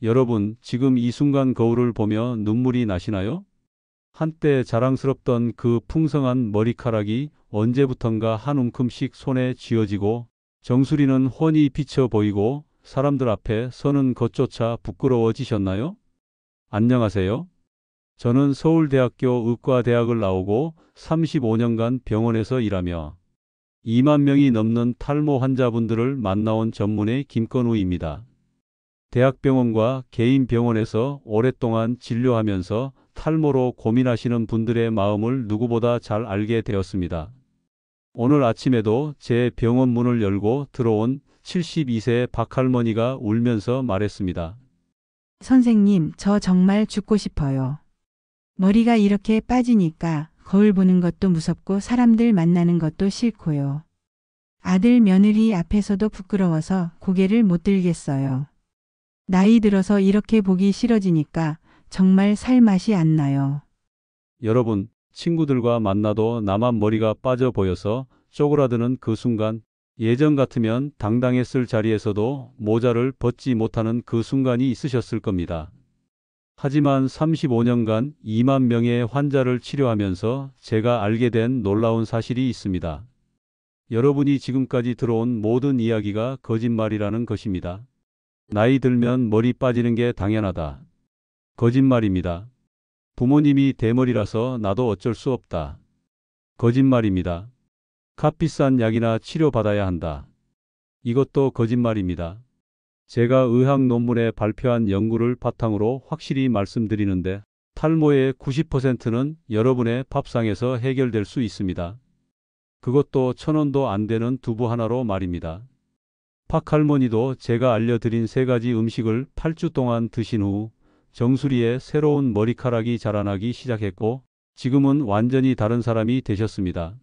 여러분, 지금 이 순간 거울을 보며 눈물이 나시나요? 한때 자랑스럽던 그 풍성한 머리카락이 언제부턴가 한 움큼씩 손에 쥐어지고 정수리는 훤히 비쳐 보이고 사람들 앞에 서는 것조차 부끄러워지셨나요? 안녕하세요. 저는 서울대학교 의과대학을 나오고 35년간 병원에서 일하며 2만 명이 넘는 탈모 환자분들을 만나온 전문의 김건우입니다. 대학병원과 개인 병원에서 오랫동안 진료하면서 탈모로 고민하시는 분들의 마음을 누구보다 잘 알게 되었습니다. 오늘 아침에도 제 병원 문을 열고 들어온 72세 박할머니가 울면서 말했습니다. 선생님, 저 정말 죽고 싶어요. 머리가 이렇게 빠지니까 거울 보는 것도 무섭고 사람들 만나는 것도 싫고요. 아들 며느리 앞에서도 부끄러워서 고개를 못 들겠어요. 나이 들어서 이렇게 보기 싫어지니까 정말 살 맛이 안 나요. 여러분, 친구들과 만나도 나만 머리가 빠져 보여서 쪼그라드는 그 순간, 예전 같으면 당당했을 자리에서도 모자를 벗지 못하는 그 순간이 있으셨을 겁니다. 하지만 35년간 2만 명의 환자를 치료하면서 제가 알게 된 놀라운 사실이 있습니다. 여러분이 지금까지 들어온 모든 이야기가 거짓말이라는 것입니다. 나이 들면 머리 빠지는 게 당연하다. 거짓말입니다. 부모님이 대머리라서 나도 어쩔 수 없다. 거짓말입니다. 값비싼 약이나 치료받아야 한다. 이것도 거짓말입니다. 제가 의학 논문에 발표한 연구를 바탕으로 확실히 말씀드리는데 탈모의 90%는 여러분의 밥상에서 해결될 수 있습니다. 그것도 1,000원도 안 되는 두부 하나로 말입니다. 박 할머니도 제가 알려드린 3가지 음식을 8주 동안 드신 후 정수리에 새로운 머리카락이 자라나기 시작했고 지금은 완전히 다른 사람이 되셨습니다.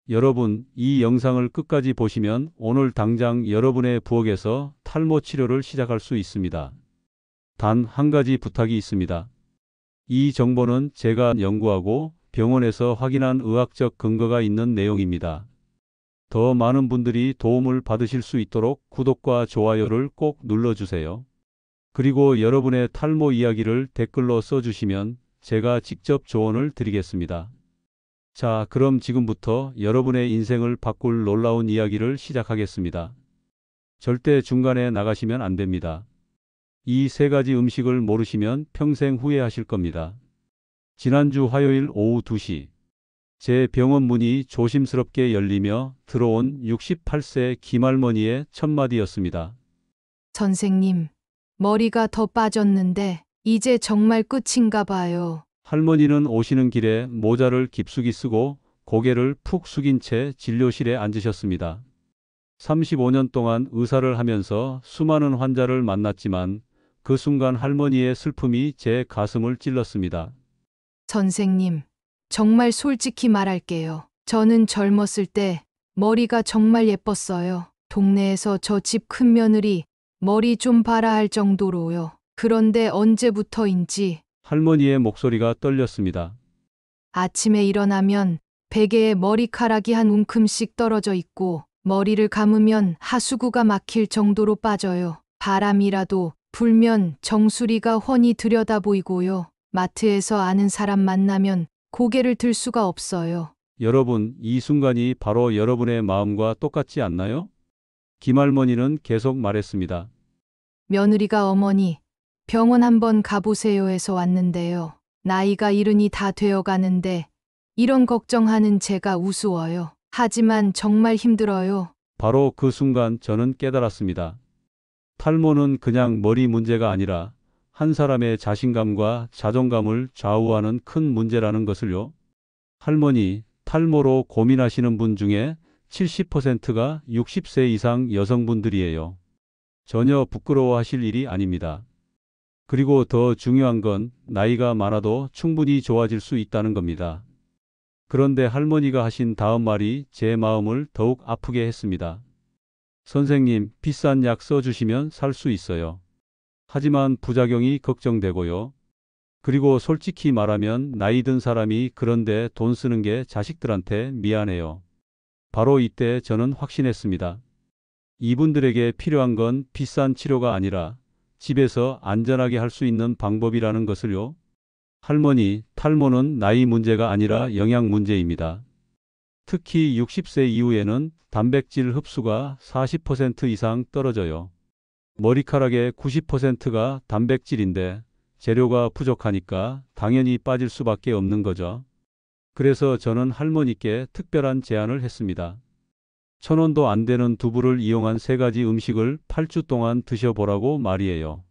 여러분, 이 영상을 끝까지 보시면 오늘 당장 여러분의 부엌에서 탈모 치료를 시작할 수 있습니다. 단 한 가지 부탁이 있습니다. 이 정보는 제가 연구하고 병원에서 확인한 의학적 근거가 있는 내용입니다. 더 많은 분들이 도움을 받으실 수 있도록 구독과 좋아요를 꼭 눌러주세요. 그리고 여러분의 탈모 이야기를 댓글로 써주시면 제가 직접 조언을 드리겠습니다. 자, 그럼 지금부터 여러분의 인생을 바꿀 놀라운 이야기를 시작하겠습니다. 절대 중간에 나가시면 안 됩니다. 이 3가지 음식을 모르시면 평생 후회하실 겁니다. 지난주 화요일 오후 2시 제 병원 문이 조심스럽게 열리며 들어온 68세 김할머니의 첫마디였습니다. 선생님, 머리가 더 빠졌는데 이제 정말 끝인가 봐요. 할머니는 오시는 길에 모자를 깊숙이 쓰고 고개를 푹 숙인 채 진료실에 앉으셨습니다. 35년 동안 의사를 하면서 수많은 환자를 만났지만 그 순간 할머니의 슬픔이 제 가슴을 찔렀습니다. 선생님, 정말 솔직히 말할게요. 저는 젊었을 때 머리가 정말 예뻤어요. 동네에서 저 집 큰 며느리 머리 좀 봐라 할 정도로요. 그런데 언제부터인지 할머니의 목소리가 떨렸습니다. 아침에 일어나면 베개에 머리카락이 한 움큼씩 떨어져 있고 머리를 감으면 하수구가 막힐 정도로 빠져요. 바람이라도 불면 정수리가 훤히 들여다 보이고요. 마트에서 아는 사람 만나면 고개를 들 수가 없어요. 여러분, 이 순간이 바로 여러분의 마음과 똑같지 않나요? 김할머니는 계속 말했습니다. 며느리가 어머니, 병원 한번 가보세요 해서 왔는데요. 나이가 70이 다 되어 가는데 이런 걱정하는 제가 우스워요. 하지만 정말 힘들어요. 바로 그 순간 저는 깨달았습니다. 탈모는 그냥 머리 문제가 아니라 한 사람의 자신감과 자존감을 좌우하는 큰 문제라는 것을요. 할머니, 탈모로 고민하시는 분 중에 70%가 60세 이상 여성분들이에요. 전혀 부끄러워하실 일이 아닙니다. 그리고 더 중요한 건 나이가 많아도 충분히 좋아질 수 있다는 겁니다. 그런데 할머니가 하신 다음 말이 제 마음을 더욱 아프게 했습니다. 선생님, 비싼 약 써주시면 살 수 있어요. 하지만 부작용이 걱정되고요. 그리고 솔직히 말하면 나이 든 사람이 그런데 돈 쓰는 게 자식들한테 미안해요. 바로 이때 저는 확신했습니다. 이분들에게 필요한 건 비싼 치료가 아니라 집에서 안전하게 할 수 있는 방법이라는 것을요. 할머니, 탈모는 나이 문제가 아니라 영양 문제입니다. 특히 60세 이후에는 단백질 흡수가 40% 이상 떨어져요. 머리카락의 90%가 단백질인데 재료가 부족하니까 당연히 빠질 수밖에 없는 거죠. 그래서 저는 할머니께 특별한 제안을 했습니다. 1,000원도 안 되는 두부를 이용한 3가지 음식을 8주 동안 드셔보라고 말이에요.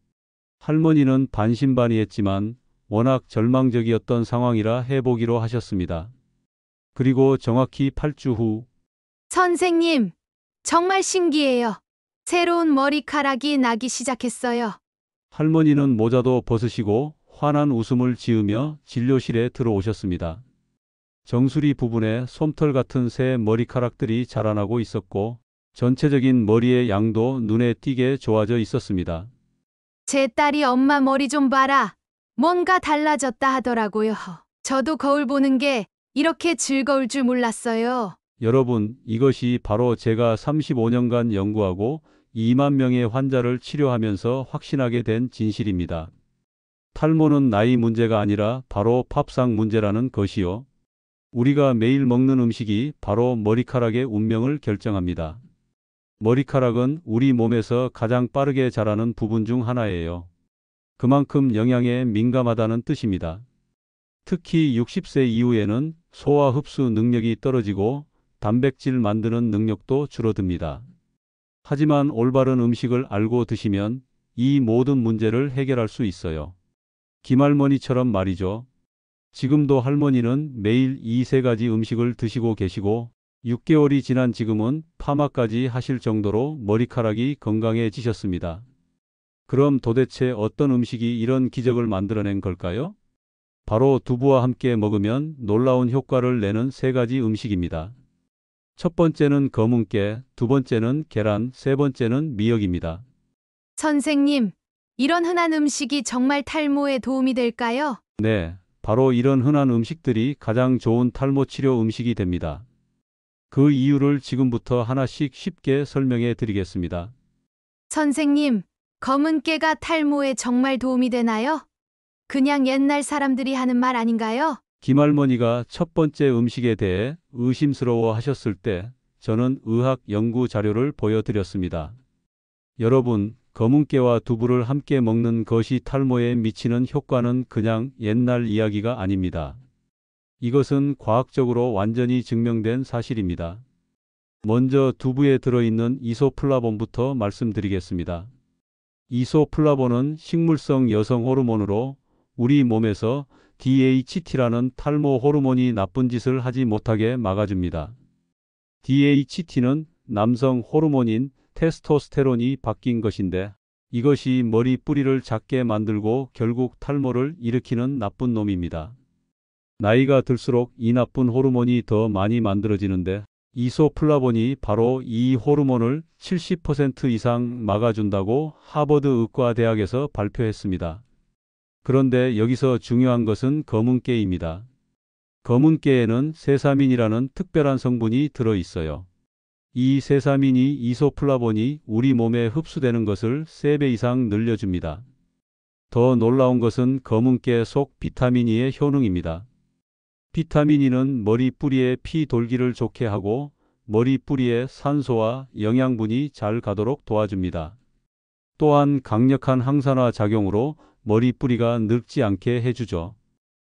할머니는 반신반의했지만 워낙 절망적이었던 상황이라 해보기로 하셨습니다. 그리고 정확히 8주 후 선생님, 정말 신기해요. 새로운 머리카락이 나기 시작했어요. 할머니는 모자도 벗으시고 환한 웃음을 지으며 진료실에 들어오셨습니다. 정수리 부분에 솜털 같은 새 머리카락들이 자라나고 있었고 전체적인 머리의 양도 눈에 띄게 좋아져 있었습니다. 제 딸이 엄마 머리 좀 봐라. 뭔가 달라졌다 하더라고요. 저도 거울 보는 게 이렇게 즐거울 줄 몰랐어요. 여러분, 이것이 바로 제가 35년간 연구하고 2만 명의 환자를 치료하면서 확신하게 된 진실입니다. 탈모는 나이 문제가 아니라 바로 팝상 문제라는 것이요. 우리가 매일 먹는 음식이 바로 머리카락의 운명을 결정합니다. 머리카락은 우리 몸에서 가장 빠르게 자라는 부분 중 하나예요. 그만큼 영양에 민감하다는 뜻입니다. 특히 60세 이후에는 소화 흡수 능력이 떨어지고 단백질 만드는 능력도 줄어듭니다. 하지만 올바른 음식을 알고 드시면 이 모든 문제를 해결할 수 있어요. 김할머니처럼 말이죠. 지금도 할머니는 매일 이 3가지 음식을 드시고 계시고 6개월이 지난 지금은 파마까지 하실 정도로 머리카락이 건강해지셨습니다. 그럼 도대체 어떤 음식이 이런 기적을 만들어낸 걸까요? 바로 두부와 함께 먹으면 놀라운 효과를 내는 3가지 음식입니다. 첫 번째는 검은깨, 두 번째는 계란, 세 번째는 미역입니다. 선생님, 이런 흔한 음식이 정말 탈모에 도움이 될까요? 네, 바로 이런 흔한 음식들이 가장 좋은 탈모 치료 음식이 됩니다. 그 이유를 지금부터 하나씩 쉽게 설명해 드리겠습니다. 선생님, 검은 깨가 탈모에 정말 도움이 되나요? 그냥 옛날 사람들이 하는 말 아닌가요? 김할머니가 첫 번째 음식에 대해 의심스러워 하셨을 때 저는 의학 연구 자료를 보여드렸습니다. 여러분, 검은깨와 두부를 함께 먹는 것이 탈모에 미치는 효과는 그냥 옛날 이야기가 아닙니다. 이것은 과학적으로 완전히 증명된 사실입니다. 먼저 두부에 들어있는 이소플라본부터 말씀드리겠습니다. 이소플라본은 식물성 여성 호르몬으로 우리 몸에서 DHT라는 탈모 호르몬이 나쁜 짓을 하지 못하게 막아줍니다. DHT는 남성 호르몬인 테스토스테론이 바뀐 것인데 이것이 머리 뿌리를 작게 만들고 결국 탈모를 일으키는 나쁜 놈입니다. 나이가 들수록 이 나쁜 호르몬이 더 많이 만들어지는데 이소플라본이 바로 이 호르몬을 70% 이상 막아준다고 하버드 의과대학에서 발표했습니다. 그런데 여기서 중요한 것은 검은깨입니다. 검은깨에는 세사민이라는 특별한 성분이 들어있어요. 이 세사민이 이소플라본이 우리 몸에 흡수되는 것을 3배 이상 늘려줍니다. 더 놀라운 것은 검은깨 속 비타민 E의 효능입니다. 비타민 E는 머리 뿌리의 피 돌기를 좋게 하고 머리 뿌리에 산소와 영양분이 잘 가도록 도와줍니다. 또한 강력한 항산화 작용으로 머리 뿌리가 늙지 않게 해주죠.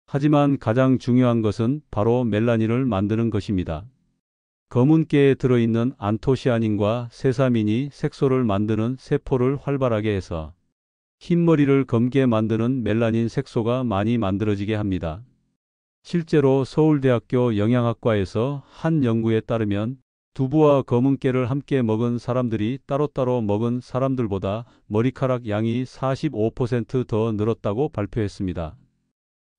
하지만 가장 중요한 것은 바로 멜라닌을 만드는 것입니다. 검은깨에 들어있는 안토시아닌과 세사민이 색소를 만드는 세포를 활발하게 해서 흰머리를 검게 만드는 멜라닌 색소가 많이 만들어지게 합니다. 실제로 서울대학교 영양학과에서 한 연구에 따르면 두부와 검은깨를 함께 먹은 사람들이 따로따로 먹은 사람들보다 머리카락 양이 45% 더 늘었다고 발표했습니다.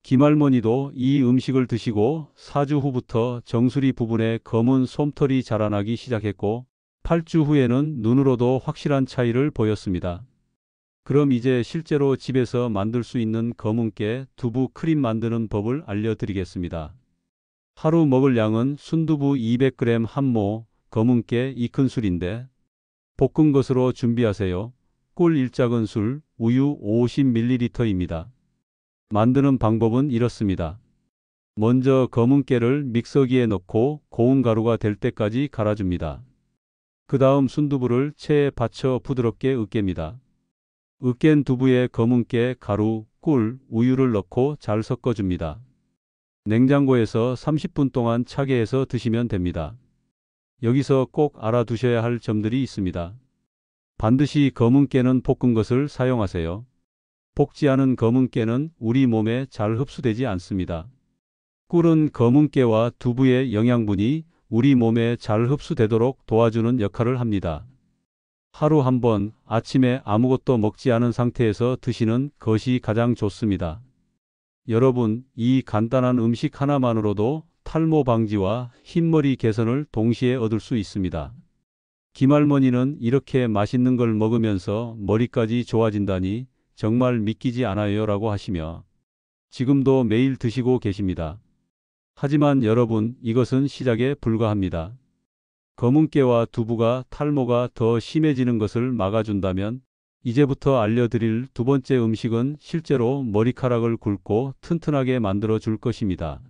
김할머니도 이 음식을 드시고 4주 후부터 정수리 부분에 검은 솜털이 자라나기 시작했고 8주 후에는 눈으로도 확실한 차이를 보였습니다. 그럼 이제 실제로 집에서 만들 수 있는 검은깨 두부 크림 만드는 법을 알려드리겠습니다. 하루 먹을 양은 순두부 200g 한 모, 검은깨 2큰술인데 볶은 것으로 준비하세요. 꿀 1작은술, 우유 50ml입니다. 만드는 방법은 이렇습니다. 먼저 검은 깨를 믹서기에 넣고 고운 가루가 될 때까지 갈아줍니다. 그 다음 순두부를 체에 받쳐 부드럽게 으깹니다. 으깬 두부에 검은 깨, 가루, 꿀, 우유를 넣고 잘 섞어줍니다. 냉장고에서 30분 동안 차게 해서 드시면 됩니다. 여기서 꼭 알아두셔야 할 점들이 있습니다. 반드시 검은 깨는 볶은 것을 사용하세요. 볶지 않은 검은 깨는 우리 몸에 잘 흡수되지 않습니다. 꿀은 검은 깨와 두부의 영양분이 우리 몸에 잘 흡수되도록 도와주는 역할을 합니다. 하루 한 번 아침에 아무것도 먹지 않은 상태에서 드시는 것이 가장 좋습니다. 여러분, 이 간단한 음식 하나만으로도 탈모 방지와 흰머리 개선을 동시에 얻을 수 있습니다. 김할머니는 이렇게 맛있는 걸 먹으면서 머리까지 좋아진다니 정말 믿기지 않아요 라고 하시며 지금도 매일 드시고 계십니다. 하지만 여러분, 이것은 시작에 불과합니다. 검은 깨와 두부가 탈모가 더 심해지는 것을 막아준다면 이제부터 알려드릴 두 번째 음식은 실제로 머리카락을 굵고 튼튼하게 만들어 줄 것입니다.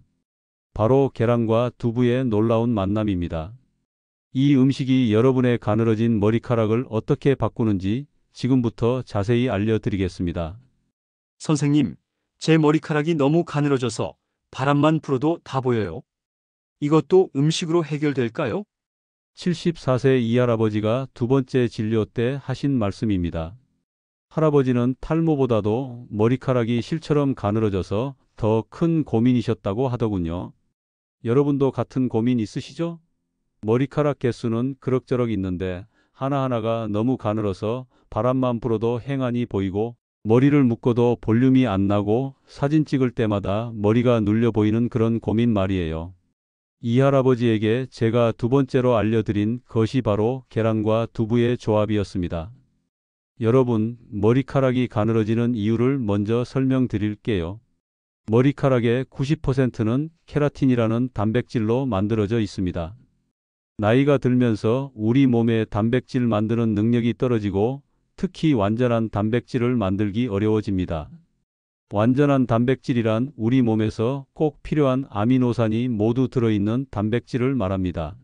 바로 계란과 두부의 놀라운 만남입니다. 이 음식이 여러분의 가늘어진 머리카락을 어떻게 바꾸는지 지금부터 자세히 알려드리겠습니다. 선생님, 제 머리카락이 너무 가늘어져서 바람만 불어도 다 보여요. 이것도 음식으로 해결될까요? 74세 이 할아버지가 두 번째 진료 때 하신 말씀입니다. 할아버지는 탈모보다도 머리카락이 실처럼 가늘어져서 더 큰 고민이셨다고 하더군요. 여러분도 같은 고민 있으시죠? 머리카락 개수는 그럭저럭 있는데 하나하나가 너무 가늘어서 바람만 불어도 행안이 보이고 머리를 묶어도 볼륨이 안 나고 사진 찍을 때마다 머리가 눌려 보이는 그런 고민 말이에요. 이 할아버지에게 제가 두 번째로 알려드린 것이 바로 계란과 두부의 조합이었습니다. 여러분, 머리카락이 가늘어지는 이유를 먼저 설명드릴게요. 머리카락의 90%는 케라틴이라는 단백질로 만들어져 있습니다. 나이가 들면서 우리 몸의 단백질 만드는 능력이 떨어지고 특히 완전한 단백질을 만들기 어려워집니다. 완전한 단백질이란 우리 몸에서 꼭 필요한 아미노산이 모두 들어있는 단백질을 말합니다.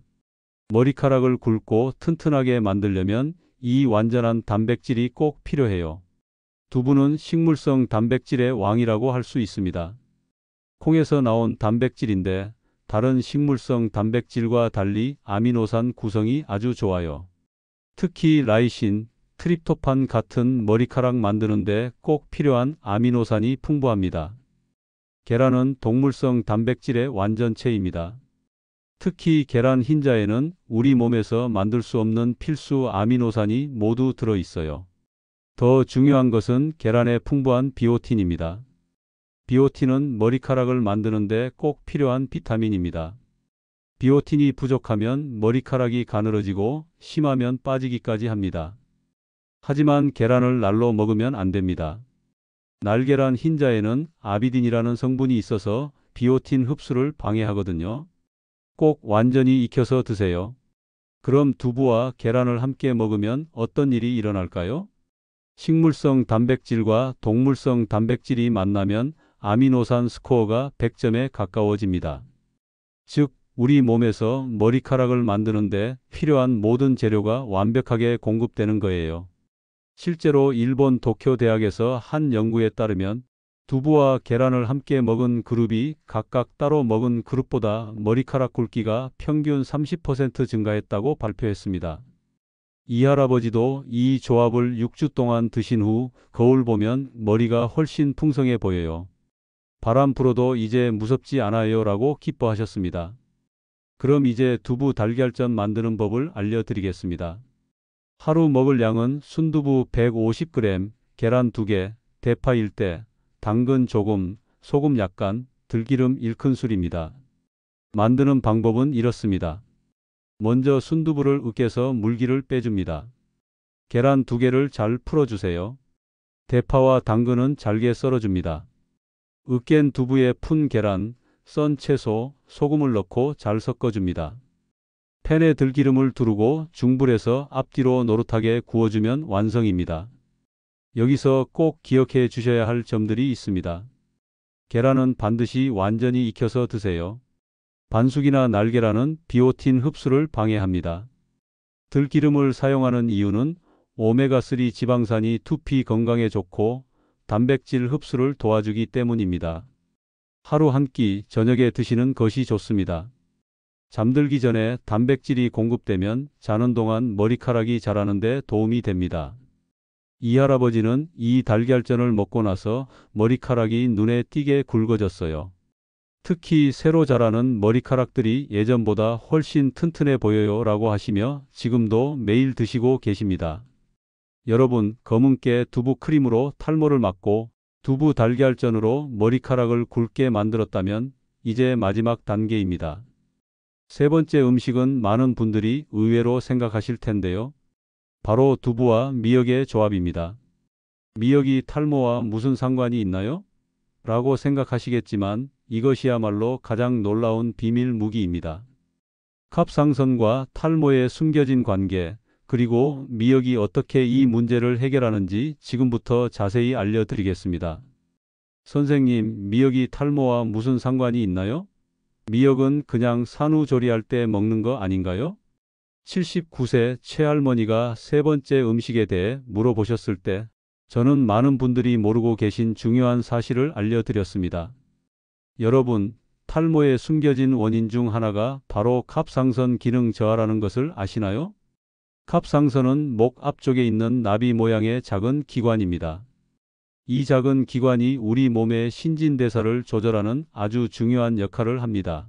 머리카락을 굵고 튼튼하게 만들려면 이 완전한 단백질이 꼭 필요해요. 두부는 식물성 단백질의 왕이라고 할 수 있습니다. 콩에서 나온 단백질인데 다른 식물성 단백질과 달리 아미노산 구성이 아주 좋아요. 특히 라이신, 트립토판 같은 머리카락 만드는데 꼭 필요한 아미노산이 풍부합니다. 계란은 동물성 단백질의 완전체입니다. 특히 계란 흰자에는 우리 몸에서 만들 수 없는 필수 아미노산이 모두 들어있어요. 더 중요한 것은 계란의 풍부한 비오틴입니다. 비오틴은 머리카락을 만드는데 꼭 필요한 비타민입니다. 비오틴이 부족하면 머리카락이 가늘어지고 심하면 빠지기까지 합니다. 하지만 계란을 날로 먹으면 안 됩니다. 날계란 흰자에는 아비딘이라는 성분이 있어서 비오틴 흡수를 방해하거든요. 꼭 완전히 익혀서 드세요. 그럼 두부와 계란을 함께 먹으면 어떤 일이 일어날까요? 식물성 단백질과 동물성 단백질이 만나면 아미노산 스코어가 100점에 가까워집니다. 즉, 우리 몸에서 머리카락을 만드는데 필요한 모든 재료가 완벽하게 공급되는 거예요. 실제로 일본 도쿄 대학에서 한 연구에 따르면 두부와 계란을 함께 먹은 그룹이 각각 따로 먹은 그룹보다 머리카락 굵기가 평균 30% 증가했다고 발표했습니다. 이 할아버지도 이 조합을 6주 동안 드신 후 거울 보면 머리가 훨씬 풍성해 보여요. 바람 불어도 이제 무섭지 않아요 라고 기뻐하셨습니다. 그럼 이제 두부 달걀전 만드는 법을 알려드리겠습니다. 하루 먹을 양은 순두부 150g, 계란 2개, 대파 1대, 당근 조금, 소금 약간, 들기름 1큰술입니다. 만드는 방법은 이렇습니다. 먼저 순두부를 으깨서 물기를 빼줍니다. 계란 2개를 잘 풀어주세요. 대파와 당근은 잘게 썰어줍니다. 으깬 두부에 푼 계란, 썬 채소, 소금을 넣고 잘 섞어줍니다. 팬에 들기름을 두르고 중불에서 앞뒤로 노릇하게 구워주면 완성입니다. 여기서 꼭 기억해 주셔야 할 점들이 있습니다. 계란은 반드시 완전히 익혀서 드세요. 반숙이나 날계란은 비오틴 흡수를 방해합니다. 들기름을 사용하는 이유는 오메가3 지방산이 두피 건강에 좋고 단백질 흡수를 도와주기 때문입니다. 하루 한 끼 저녁에 드시는 것이 좋습니다. 잠들기 전에 단백질이 공급되면 자는 동안 머리카락이 자라는 데 도움이 됩니다. 이 할아버지는 이 달걀전을 먹고 나서 머리카락이 눈에 띄게 굵어졌어요. 특히 새로 자라는 머리카락들이 예전보다 훨씬 튼튼해 보여요 라고 하시며 지금도 매일 드시고 계십니다. 여러분, 검은깨 두부 크림으로 탈모를 막고 두부 달걀전으로 머리카락을 굵게 만들었다면 이제 마지막 단계입니다. 세 번째 음식은 많은 분들이 의외로 생각하실 텐데요. 바로 두부와 미역의 조합입니다. 미역이 탈모와 무슨 상관이 있나요? 라고 생각하시겠지만 이것이야말로 가장 놀라운 비밀 무기입니다. 갑상선과 탈모의 숨겨진 관계, 그리고 미역이 어떻게 이 문제를 해결하는지 지금부터 자세히 알려드리겠습니다. 선생님, 미역이 탈모와 무슨 상관이 있나요? 미역은 그냥 산후조리할 때 먹는 거 아닌가요? 79세 최할머니가 세 번째 음식에 대해 물어보셨을 때 저는 많은 분들이 모르고 계신 중요한 사실을 알려드렸습니다. 여러분, 탈모의 숨겨진 원인 중 하나가 바로 갑상선 기능 저하라는 것을 아시나요? 갑상선은 목 앞쪽에 있는 나비 모양의 작은 기관입니다. 이 작은 기관이 우리 몸의 신진대사를 조절하는 아주 중요한 역할을 합니다.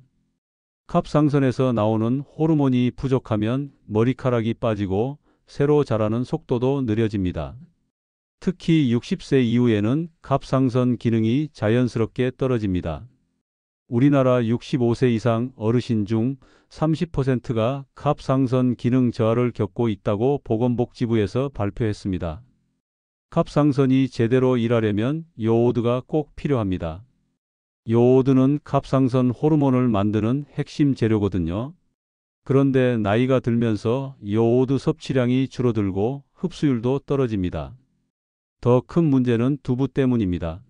갑상선에서 나오는 호르몬이 부족하면 머리카락이 빠지고 새로 자라는 속도도 느려집니다. 특히 60세 이후에는 갑상선 기능이 자연스럽게 떨어집니다. 우리나라 65세 이상 어르신 중 30%가 갑상선 기능 저하를 겪고 있다고 보건복지부에서 발표했습니다. 갑상선이 제대로 일하려면 요오드가 꼭 필요합니다. 요오드는 갑상선 호르몬을 만드는 핵심 재료거든요. 그런데 나이가 들면서 요오드 섭취량이 줄어들고 흡수율도 떨어집니다. 더 큰 문제는 두부 때문입니다.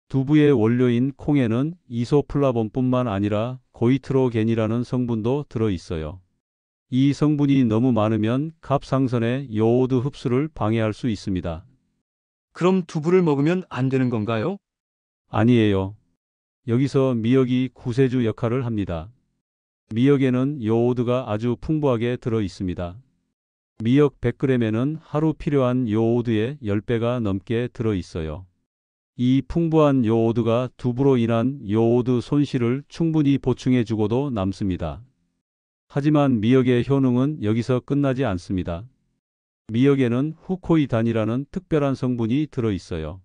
두부의 원료인 콩에는 이소플라본뿐만 아니라 고이트로겐이라는 성분도 들어있어요. 이 성분이 너무 많으면 갑상선의 요오드 흡수를 방해할 수 있습니다. 그럼 두부를 먹으면 안 되는 건가요? 아니에요. 여기서 미역이 구세주 역할을 합니다. 미역에는 요오드가 아주 풍부하게 들어 있습니다. 미역 100g에는 하루 필요한 요오드의 10배가 넘게 들어 있어요. 이 풍부한 요오드가 두부로 인한 요오드 손실을 충분히 보충해 주고도 남습니다. 하지만 미역의 효능은 여기서 끝나지 않습니다. 미역에는 후코이단이라는 특별한 성분이 들어 있어요.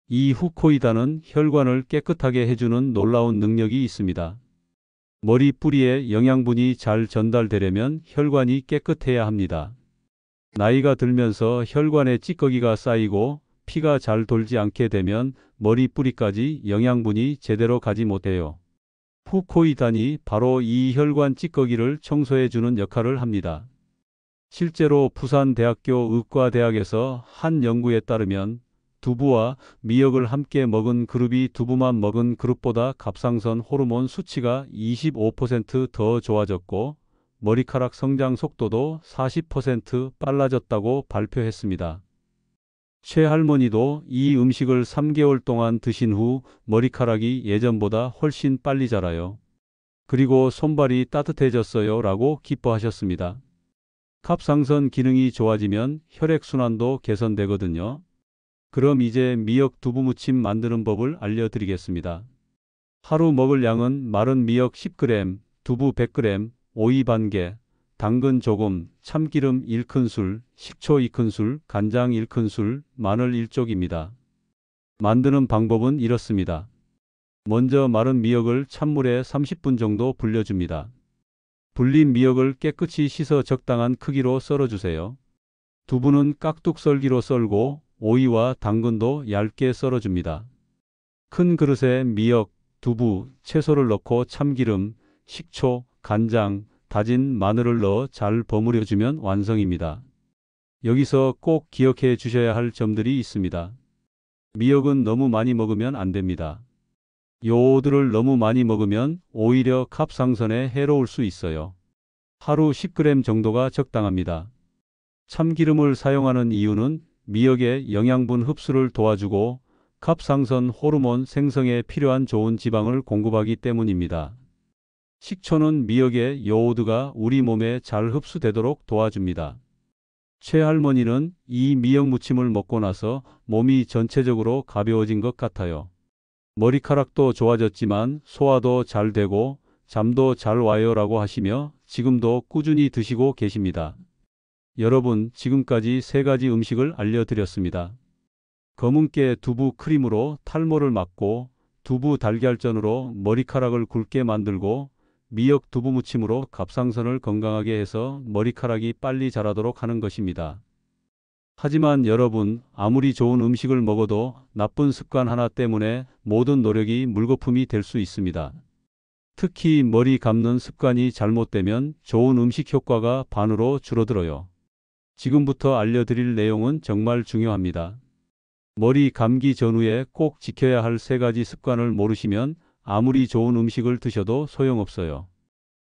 이 후코이단은 혈관을 깨끗하게 해주는 놀라운 능력이 있습니다. 머리 뿌리에 영양분이 잘 전달되려면 혈관이 깨끗해야 합니다. 나이가 들면서 혈관에 찌꺼기가 쌓이고 피가 잘 돌지 않게 되면 머리 뿌리까지 영양분이 제대로 가지 못해요. 후코이단이 바로 이 혈관 찌꺼기를 청소해 주는 역할을 합니다. 실제로 부산대학교 의과대학에서 한 연구에 따르면 두부와 미역을 함께 먹은 그룹이 두부만 먹은 그룹보다 갑상선 호르몬 수치가 25% 더 좋아졌고 머리카락 성장 속도도 40% 빨라졌다고 발표했습니다. 최 할머니도 이 음식을 3개월 동안 드신 후 머리카락이 예전보다 훨씬 빨리 자라요. 그리고 손발이 따뜻해졌어요 라고 기뻐하셨습니다. 갑상선 기능이 좋아지면 혈액순환도 개선되거든요. 그럼 이제 미역 두부무침 만드는 법을 알려드리겠습니다. 하루 먹을 양은 마른 미역 10g, 두부 100g, 오이 반개, 당근 조금, 참기름 1큰술, 식초 2큰술, 간장 1큰술, 마늘 1쪽입니다. 만드는 방법은 이렇습니다. 먼저 마른 미역을 찬물에 30분 정도 불려줍니다. 불린 미역을 깨끗이 씻어 적당한 크기로 썰어주세요. 두부는 깍둑 썰기로 썰고 오이와 당근도 얇게 썰어줍니다. 큰 그릇에 미역, 두부, 채소를 넣고 참기름, 식초, 간장, 다진 마늘을 넣어 잘 버무려주면 완성입니다. 여기서 꼭 기억해 주셔야 할 점들이 있습니다. 미역은 너무 많이 먹으면 안 됩니다. 요오드를 너무 많이 먹으면 오히려 갑상선에 해로울 수 있어요. 하루 10g 정도가 적당합니다. 참기름을 사용하는 이유는 미역의 영양분 흡수를 도와주고 갑상선 호르몬 생성에 필요한 좋은 지방을 공급하기 때문입니다. 식초는 미역의 요오드가 우리 몸에 잘 흡수되도록 도와줍니다. 최할머니는 이 미역 무침을 먹고 나서 몸이 전체적으로 가벼워진 것 같아요. 머리카락도 좋아졌지만 소화도 잘 되고 잠도 잘 와요 라고 하시며 지금도 꾸준히 드시고 계십니다. 여러분, 지금까지 3가지 음식을 알려드렸습니다. 검은깨 두부 크림으로 탈모를 막고, 두부 달걀전으로 머리카락을 굵게 만들고, 미역 두부 무침으로 갑상선을 건강하게 해서 머리카락이 빨리 자라도록 하는 것입니다. 하지만 여러분, 아무리 좋은 음식을 먹어도 나쁜 습관 하나 때문에 모든 노력이 물거품이 될 수 있습니다. 특히 머리 감는 습관이 잘못되면 좋은 음식 효과가 반으로 줄어들어요. 지금부터 알려드릴 내용은 정말 중요합니다. 머리 감기 전후에 꼭 지켜야 할 3가지 습관을 모르시면 아무리 좋은 음식을 드셔도 소용없어요.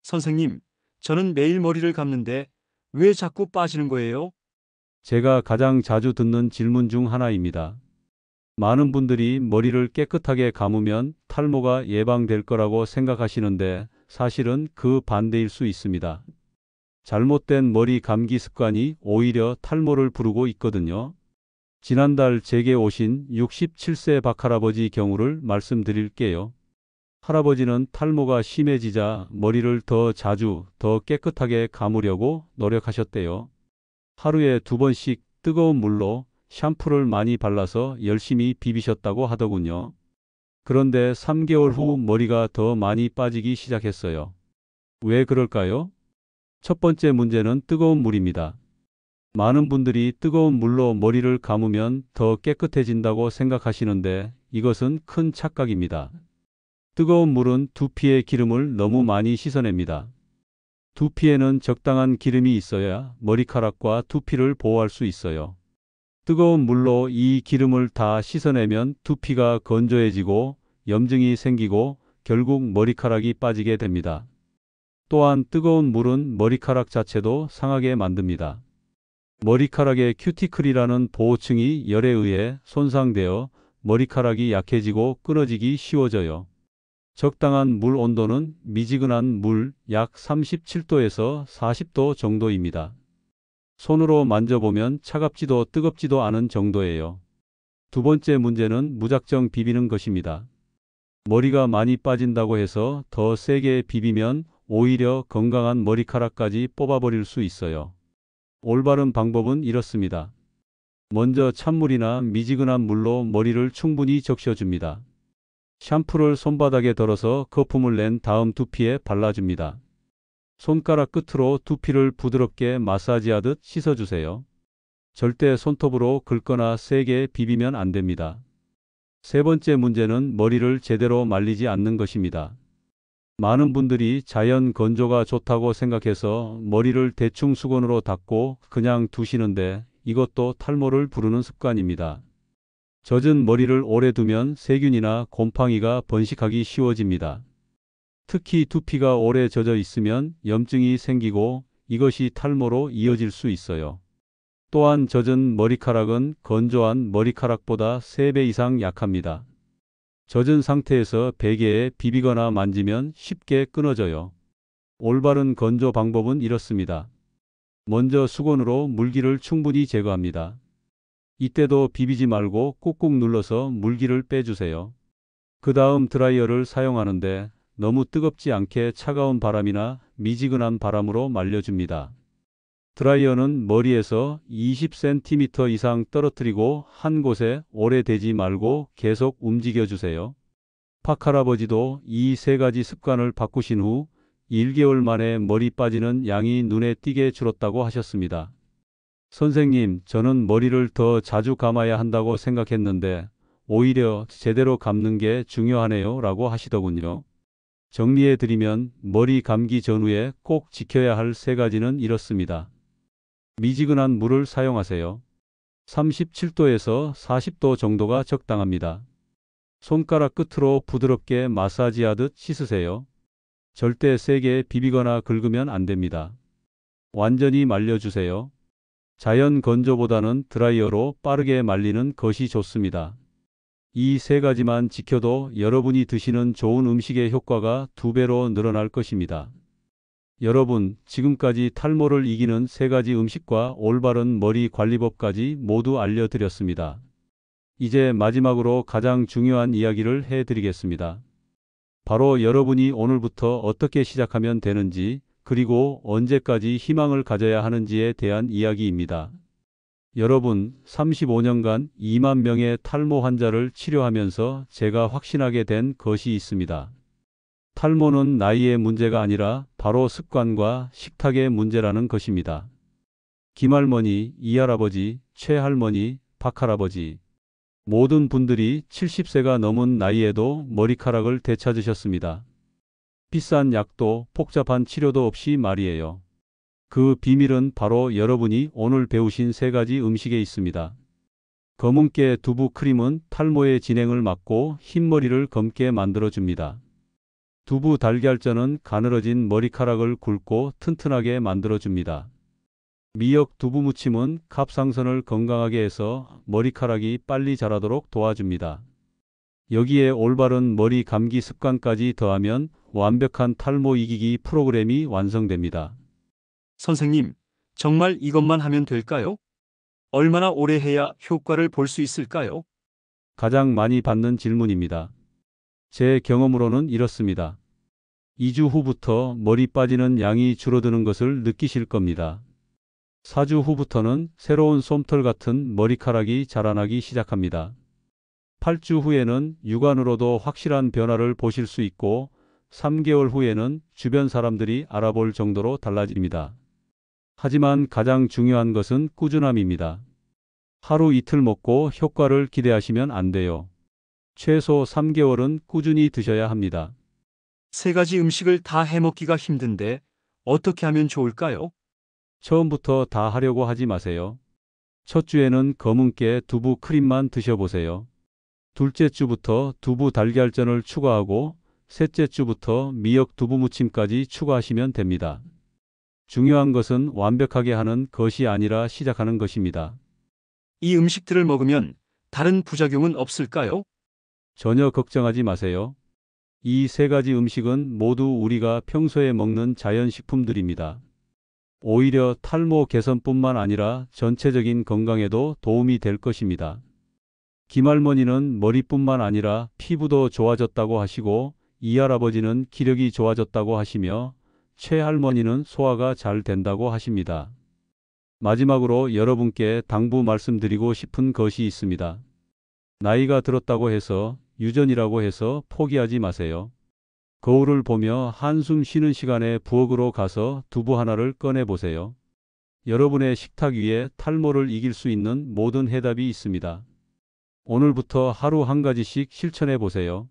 선생님, 저는 매일 머리를 감는데 왜 자꾸 빠지는 거예요? 제가 가장 자주 듣는 질문 중 하나입니다. 많은 분들이 머리를 깨끗하게 감으면 탈모가 예방될 거라고 생각하시는데 사실은 그 반대일 수 있습니다. 잘못된 머리 감기 습관이 오히려 탈모를 부르고 있거든요. 지난달 제게 오신 67세 박할아버지 경우를 말씀드릴게요. 할아버지는 탈모가 심해지자 머리를 더 자주, 더 깨끗하게 감으려고 노력하셨대요. 하루에 2번씩 뜨거운 물로 샴푸를 많이 발라서 열심히 비비셨다고 하더군요. 그런데 3개월 후 머리가 더 많이 빠지기 시작했어요. 왜 그럴까요? 첫 번째 문제는 뜨거운 물입니다. 많은 분들이 뜨거운 물로 머리를 감으면 더 깨끗해진다고 생각하시는데 이것은 큰 착각입니다. 뜨거운 물은 두피의 기름을 너무 많이 씻어냅니다. 두피에는 적당한 기름이 있어야 머리카락과 두피를 보호할 수 있어요. 뜨거운 물로 이 기름을 다 씻어내면 두피가 건조해지고 염증이 생기고 결국 머리카락이 빠지게 됩니다. 또한 뜨거운 물은 머리카락 자체도 상하게 만듭니다. 머리카락의 큐티클이라는 보호층이 열에 의해 손상되어 머리카락이 약해지고 끊어지기 쉬워져요. 적당한 물 온도는 미지근한 물 약 37도에서 40도 정도입니다. 손으로 만져보면 차갑지도 뜨겁지도 않은 정도예요. 두 번째 문제는 무작정 비비는 것입니다. 머리가 많이 빠진다고 해서 더 세게 비비면 오히려 건강한 머리카락까지 뽑아버릴 수 있어요. 올바른 방법은 이렇습니다. 먼저 찬물이나 미지근한 물로 머리를 충분히 적셔줍니다. 샴푸를 손바닥에 덜어서 거품을 낸 다음 두피에 발라줍니다. 손가락 끝으로 두피를 부드럽게 마사지하듯 씻어주세요. 절대 손톱으로 긁거나 세게 비비면 안 됩니다. 세 번째 문제는 머리를 제대로 말리지 않는 것입니다. 많은 분들이 자연 건조가 좋다고 생각해서 머리를 대충 수건으로 닦고 그냥 두시는데 이것도 탈모를 부르는 습관입니다. 젖은 머리를 오래 두면 세균이나 곰팡이가 번식하기 쉬워집니다. 특히 두피가 오래 젖어 있으면 염증이 생기고 이것이 탈모로 이어질 수 있어요. 또한 젖은 머리카락은 건조한 머리카락보다 3배 이상 약합니다. 젖은 상태에서 베개에 비비거나 만지면 쉽게 끊어져요. 올바른 건조 방법은 이렇습니다. 먼저 수건으로 물기를 충분히 제거합니다. 이때도 비비지 말고 꾹꾹 눌러서 물기를 빼주세요. 그 다음 드라이어를 사용하는데 너무 뜨겁지 않게 차가운 바람이나 미지근한 바람으로 말려줍니다. 드라이어는 머리에서 20cm 이상 떨어뜨리고 한 곳에 오래 대지 말고 계속 움직여주세요. 박할아버지도 이 3가지 습관을 바꾸신 후 1개월 만에 머리 빠지는 양이 눈에 띄게 줄었다고 하셨습니다. 선생님, 저는 머리를 더 자주 감아야 한다고 생각했는데 오히려 제대로 감는 게 중요하네요 라고 하시더군요. 정리해드리면 머리 감기 전후에 꼭 지켜야 할 3가지는 이렇습니다. 미지근한 물을 사용하세요. 37도에서 40도 정도가 적당합니다. 손가락 끝으로 부드럽게 마사지하듯 씻으세요. 절대 세게 비비거나 긁으면 안 됩니다. 완전히 말려주세요. 자연 건조보다는 드라이어로 빠르게 말리는 것이 좋습니다. 이 세 가지만 지켜도 여러분이 드시는 좋은 음식의 효과가 2배로 늘어날 것입니다. 여러분, 지금까지 탈모를 이기는 3가지 음식과 올바른 머리 관리법까지 모두 알려드렸습니다. 이제 마지막으로 가장 중요한 이야기를 해드리겠습니다. 바로 여러분이 오늘부터 어떻게 시작하면 되는지, 그리고 언제까지 희망을 가져야 하는지에 대한 이야기입니다. 여러분, 35년간 2만 명의 탈모 환자를 치료하면서 제가 확신하게 된 것이 있습니다. 탈모는 나이의 문제가 아니라 바로 습관과 식탁의 문제라는 것입니다. 김할머니, 이할아버지, 최할머니, 박할아버지, 모든 분들이 70세가 넘은 나이에도 머리카락을 되찾으셨습니다. 비싼 약도 복잡한 치료도 없이 말이에요. 그 비밀은 바로 여러분이 오늘 배우신 3가지 음식에 있습니다. 검은깨 두부 크림은 탈모의 진행을 막고 흰머리를 검게 만들어줍니다. 두부 달걀전은 가늘어진 머리카락을 굵고 튼튼하게 만들어줍니다. 미역 두부 무침은 갑상선을 건강하게 해서 머리카락이 빨리 자라도록 도와줍니다. 여기에 올바른 머리 감기 습관까지 더하면 완벽한 탈모 이기기 프로그램이 완성됩니다. 선생님, 정말 이것만 하면 될까요? 얼마나 오래 해야 효과를 볼 수 있을까요? 가장 많이 받는 질문입니다. 제 경험으로는 이렇습니다. 2주 후부터 머리 빠지는 양이 줄어드는 것을 느끼실 겁니다. 4주 후부터는 새로운 솜털 같은 머리카락이 자라나기 시작합니다. 8주 후에는 육안으로도 확실한 변화를 보실 수 있고 3개월 후에는 주변 사람들이 알아볼 정도로 달라집니다. 하지만 가장 중요한 것은 꾸준함입니다. 하루 이틀 먹고 효과를 기대하시면 안 돼요. 최소 3개월은 꾸준히 드셔야 합니다. 3가지 음식을 다 해먹기가 힘든데 어떻게 하면 좋을까요? 처음부터 다 하려고 하지 마세요. 첫 주에는 검은깨 두부 크림만 드셔보세요. 둘째 주부터 두부 달걀전을 추가하고 셋째 주부터 미역 두부 무침까지 추가하시면 됩니다. 중요한 것은 완벽하게 하는 것이 아니라 시작하는 것입니다. 이 음식들을 먹으면 다른 부작용은 없을까요? 전혀 걱정하지 마세요. 이 3가지 음식은 모두 우리가 평소에 먹는 자연식품들입니다. 오히려 탈모 개선뿐만 아니라 전체적인 건강에도 도움이 될 것입니다. 김할머니는 머리뿐만 아니라 피부도 좋아졌다고 하시고 이할아버지는 기력이 좋아졌다고 하시며 최할머니는 소화가 잘 된다고 하십니다. 마지막으로 여러분께 당부 말씀드리고 싶은 것이 있습니다. 나이가 들었다고 해서 유전이라고 해서 포기하지 마세요. 거울을 보며 한숨 쉬는 시간에 부엌으로 가서 두부 하나를 꺼내 보세요. 여러분의 식탁 위에 탈모를 이길 수 있는 모든 해답이 있습니다. 오늘부터 하루 한 가지씩 실천해 보세요.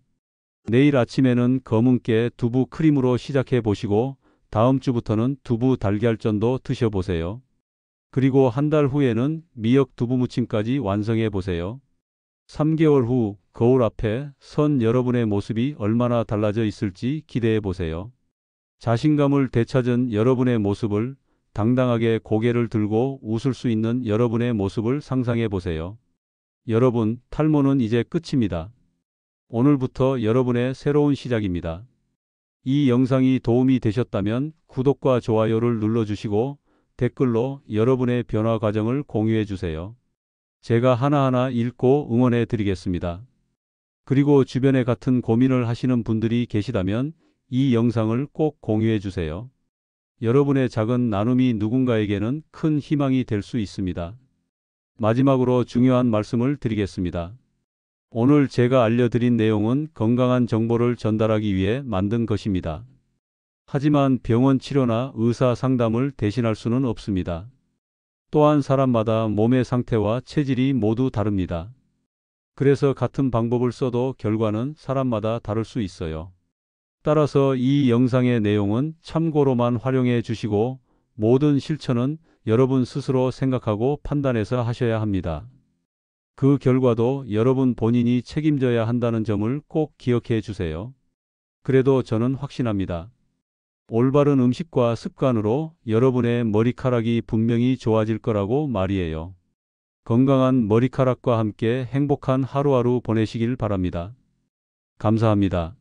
내일 아침에는 검은깨 두부 크림으로 시작해 보시고 다음 주부터는 두부 달걀전도 드셔보세요. 그리고 한 달 후에는 미역 두부 무침까지 완성해 보세요. 3개월 후 거울 앞에 선 여러분의 모습이 얼마나 달라져 있을지 기대해 보세요. 자신감을 되찾은 여러분의 모습을, 당당하게 고개를 들고 웃을 수 있는 여러분의 모습을 상상해 보세요. 여러분, 탈모는 이제 끝입니다. 오늘부터 여러분의 새로운 시작입니다. 이 영상이 도움이 되셨다면 구독과 좋아요를 눌러주시고 댓글로 여러분의 변화 과정을 공유해 주세요. 제가 하나하나 읽고 응원해 드리겠습니다. 그리고 주변에 같은 고민을 하시는 분들이 계시다면 이 영상을 꼭 공유해 주세요. 여러분의 작은 나눔이 누군가에게는 큰 희망이 될 수 있습니다. 마지막으로 중요한 말씀을 드리겠습니다. 오늘 제가 알려드린 내용은 건강한 정보를 전달하기 위해 만든 것입니다. 하지만 병원 치료나 의사 상담을 대신할 수는 없습니다. 또한 사람마다 몸의 상태와 체질이 모두 다릅니다. 그래서 같은 방법을 써도 결과는 사람마다 다를 수 있어요. 따라서 이 영상의 내용은 참고로만 활용해 주시고 모든 실천은 여러분 스스로 생각하고 판단해서 하셔야 합니다. 그 결과도 여러분 본인이 책임져야 한다는 점을 꼭 기억해 주세요. 그래도 저는 확신합니다. 올바른 음식과 습관으로 여러분의 머리카락이 분명히 좋아질 거라고 말이에요. 건강한 머리카락과 함께 행복한 하루하루 보내시길 바랍니다. 감사합니다.